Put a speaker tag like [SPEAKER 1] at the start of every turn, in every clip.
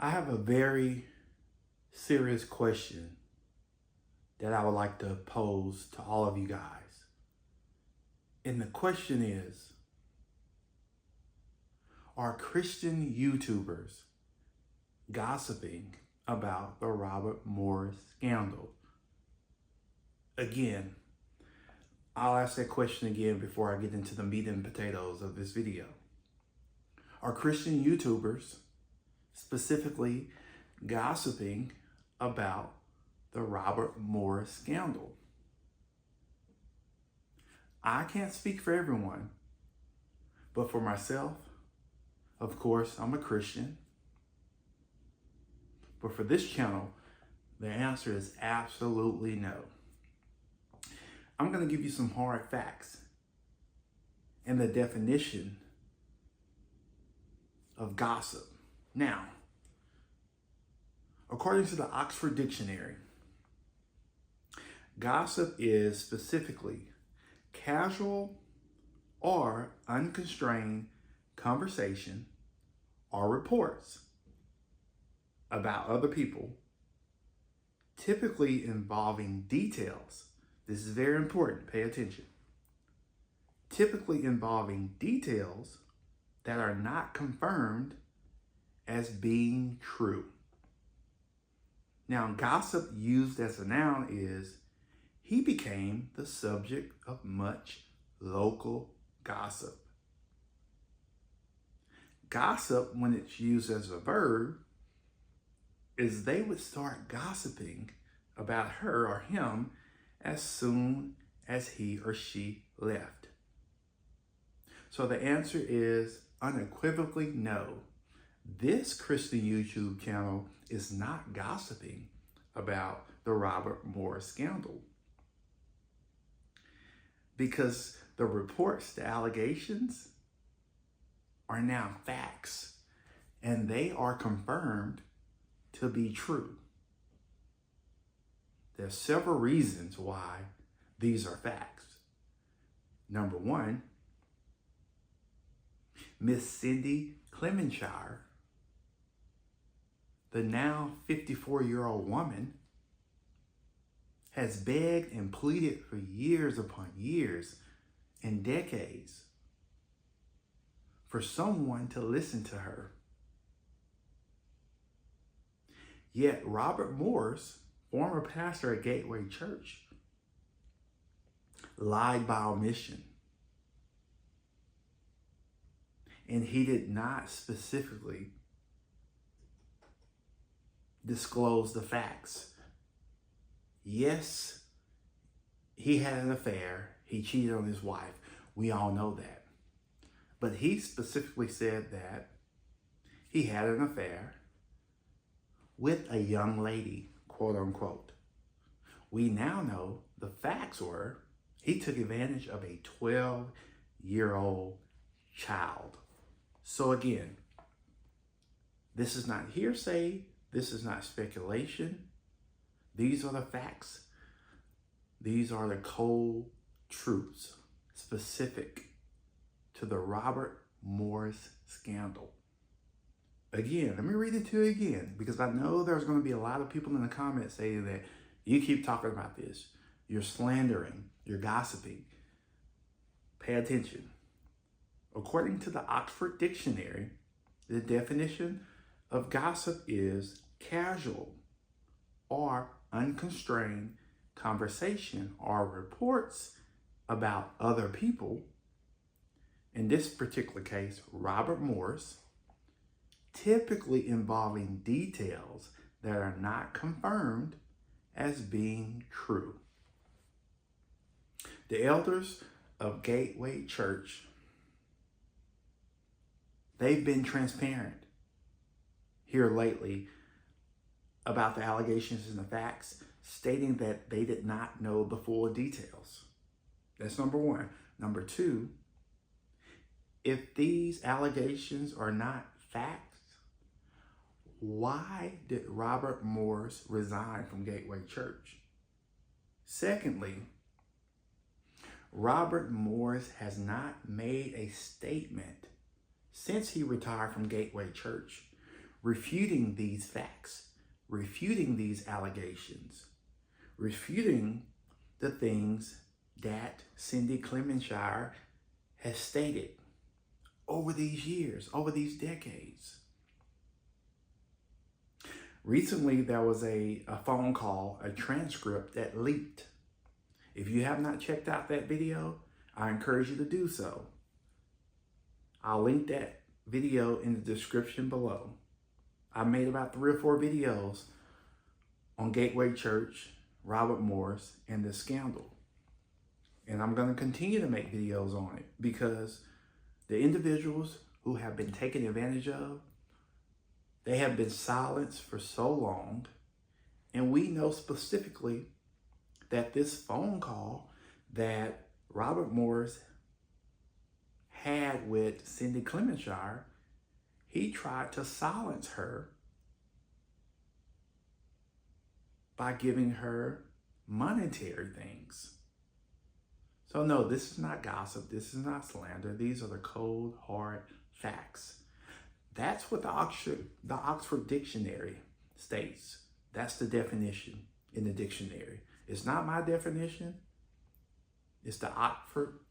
[SPEAKER 1] I have a very serious question that I would like to pose to all of you guys. And the question is, are Christian YouTubers gossiping about the Robert Morris scandal? Again, I'll ask that question again before I get into the meat and potatoes of this video. Are Christian YouTubers specifically gossiping about the Robert Morris scandal? I can't speak for everyone, but for myself, of course, I'm a Christian. But for this channel, the answer is absolutely no. I'm going to give you some hard facts and the definition of gossip. Now, according to the Oxford Dictionary, gossip is specifically casual or unconstrained conversation or reports about other people, typically involving details. This is very important, pay attention. Typically involving details that are not confirmed as being true. Now, gossip used as a noun is, he became the subject of much local gossip. Gossip, when it's used as a verb, is they would start gossiping about her or him as soon as he or she left. So the answer is unequivocally no. This Christian YouTube channel is not gossiping about the Robert Morris scandal, because the reports, the allegations are now facts, and they are confirmed to be true. There's several reasons why these are facts. Number one, Miss Cindy Clemenshire, the now 54-year-old woman, has begged and pleaded for years upon years and decades for someone to listen to her. Yet Robert Morris, former pastor at Gateway Church, lied by omission. And he did not specifically disclose the facts. Yes, he had an affair. He cheated on his wife. We all know that. But he specifically said that he had an affair with a young lady, quote unquote. We now know the facts were he took advantage of a 12-year-old child. So again, this is not hearsay. This is not speculation. These are the facts. These are the cold truths specific to the Robert Morris scandal. Again, let me read it to you again, because I know there's going to be a lot of people in the comments saying that you keep talking about this. You're slandering. You're gossiping. Pay attention. According to the Oxford Dictionary, the definition of gossip is casual or unconstrained conversation or reports about other people, in this particular case, Robert Morris, typically involving details that are not confirmed as being true. The elders of Gateway Church, they've been transparent here lately about the allegations and the facts, stating that they did not know the full details. That's number one. Number two, if these allegations are not facts, why did Robert Morris resign from Gateway Church? Secondly, Robert Morris has not made a statement since he retired from Gateway Church refuting these facts, refuting these allegations, refuting the things that Cindy Clemenshire has stated over these years, over these decades. Recently, there was a phone call, a transcript that leaked. If you have not checked out that video, I encourage you to do so. I'll link that video in the description below. I made about 3 or 4 videos on Gateway Church, Robert Morris, and the scandal. And I'm going to continue to make videos on it because the individuals who have been taken advantage of, they have been silenced for so long. And we know specifically that this phone call that Robert Morris had with Cindy Clemenshire, he tried to silence her by giving her monetary things. So no, this is not gossip. This is not slander. These are the cold, hard facts. That's what the Oxford Dictionary states. That's the definition in the dictionary. It's not my definition. It's the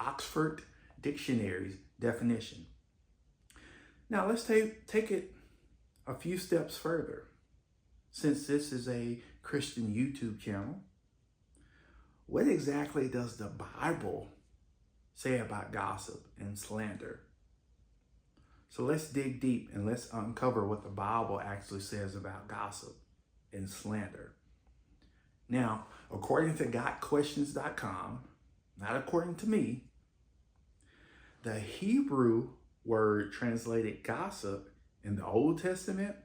[SPEAKER 1] Oxford Dictionary's definition. Now let's take it a few steps further. Since this is a Christian YouTube channel, what exactly does the Bible say about gossip and slander? So let's dig deep and let's uncover what the Bible actually says about gossip and slander. Now, according to GotQuestions.com, not according to me, the Hebrew word translated gossip in the Old Testament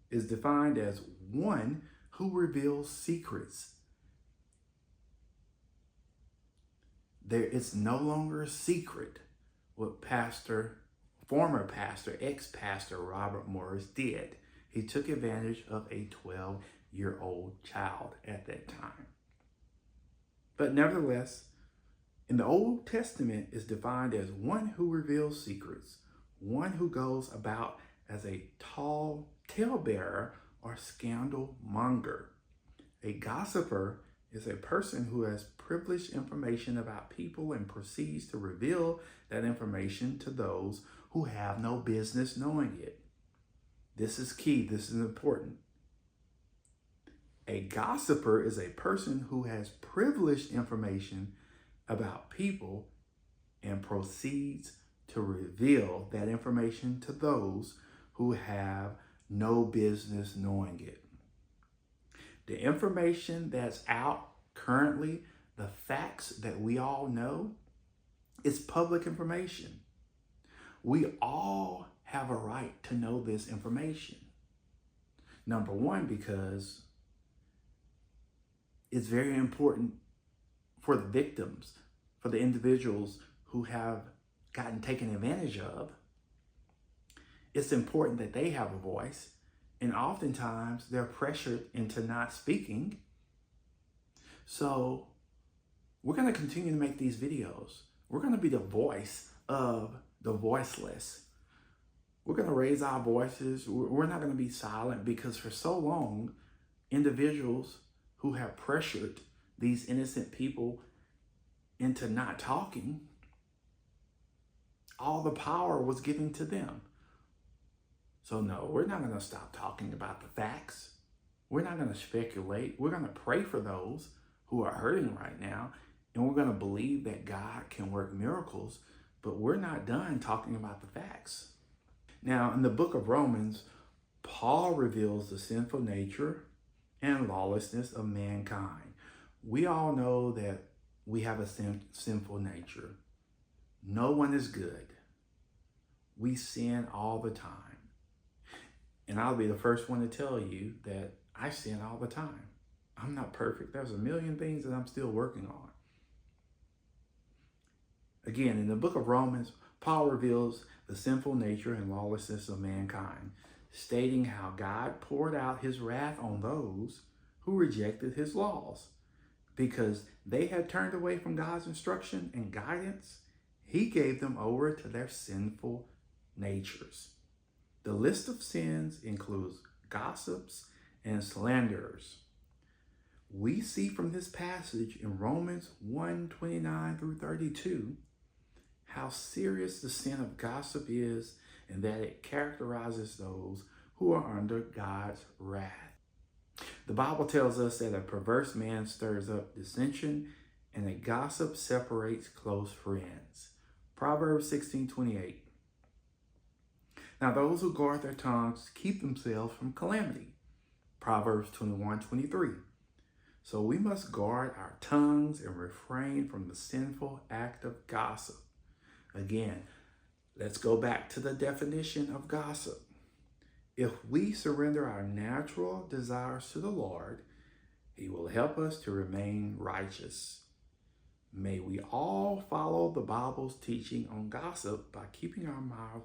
[SPEAKER 1] is defined as one who reveals secrets. There is no longer a secret what former pastor, ex-pastor Robert Morris did. He took advantage of a 12-year-old child at that time. But nevertheless, in the Old Testament is defined as one who reveals secrets, one who goes about as a tall talebearer or scandal monger. A gossiper is a person who has privileged information about people and proceeds to reveal that information to those who have no business knowing it. This is key. This is important. A gossiper is a person who has privileged information about people and proceeds to reveal that information to those who have no business knowing it. The information that's out currently, the facts that we all know, is public information. We all have a right to know this information. Number one, because it's very important for the victims, for the individuals who have gotten taken advantage of. It's important that they have a voice, and oftentimes they're pressured into not speaking. So we're going to continue to make these videos. We're going to be the voice of the voiceless. We're going to raise our voices. We're not going to be silent, because for so long, individuals who have pressured these innocent people into not talking, all the power was given to them. So no, we're not going to stop talking about the facts. We're not going to speculate. We're going to pray for those who are hurting right now, and we're going to believe that God can work miracles, but we're not done talking about the facts. Now, in the book of Romans, Paul reveals the sinful nature and lawlessness of mankind. We all know that we have a sinful nature. No one is good. We sin all the time. And I'll be the first one to tell you that I sin all the time. I'm not perfect. There's a million things that I'm still working on. Again, in the book of Romans, Paul reveals the sinful nature and lawlessness of mankind, stating how God poured out his wrath on those who rejected his laws. Because they had turned away from God's instruction and guidance, he gave them over to their sinful natures. The list of sins includes gossips and slanderers. We see from this passage in Romans 1:29 through 32 how serious the sin of gossip is and that it characterizes those who are under God's wrath. The Bible tells us that a perverse man stirs up dissension and a gossip separates close friends. Proverbs 16:28. Now those who guard their tongues keep themselves from calamity. Proverbs 21:23. So we must guard our tongues and refrain from the sinful act of gossip. Again, let's go back to the definition of gossip. If we surrender our natural desires to the Lord, He will help us to remain righteous. May we all follow the Bible's teaching on gossip by keeping our mouth,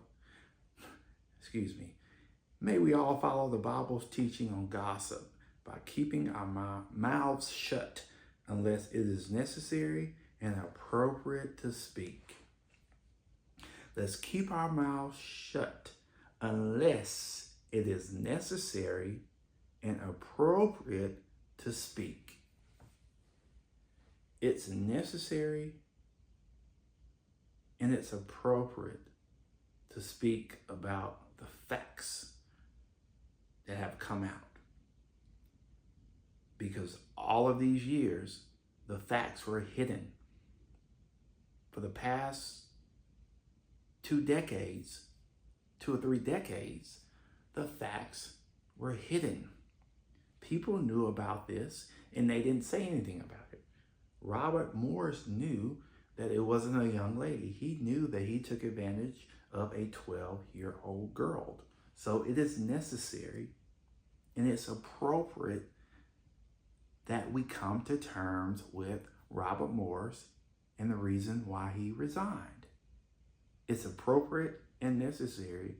[SPEAKER 1] May we all follow the Bible's teaching on gossip by keeping our mouths shut unless it is necessary and appropriate to speak. Let's keep our mouths shut unless it is necessary and appropriate to speak. It's necessary and it's appropriate to speak about the facts that have come out. Because all of these years, the facts were hidden. For the past 2 or 3 decades, the facts were hidden. People knew about this and they didn't say anything about it. Robert Morris knew that it wasn't a young lady. He knew that he took advantage of a 12-year-old girl. So it is necessary and it's appropriate that we come to terms with Robert Morris and the reason why he resigned. It's appropriate and necessary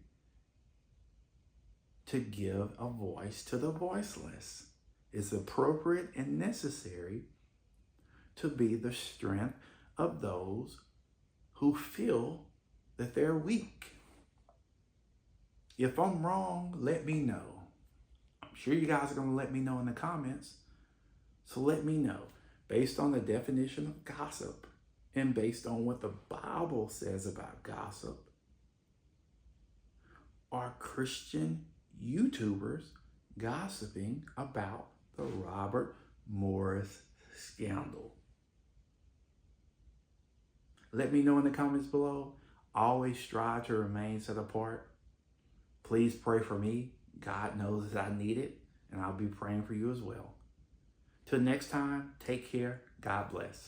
[SPEAKER 1] to give a voice to the voiceless. It's appropriate and necessary to be the strength of those who feel that they're weak. If I'm wrong, let me know. I'm sure you guys are going to let me know in the comments. So let me know, based on the definition of gossip and based on what the Bible says about gossip, are Christian YouTubers gossiping about the Robert Morris scandal? Let me know in the comments below. Always strive to remain set apart. Please pray for me. God knows that I need it, and I'll be praying for you as well. Till next time, take care. God bless.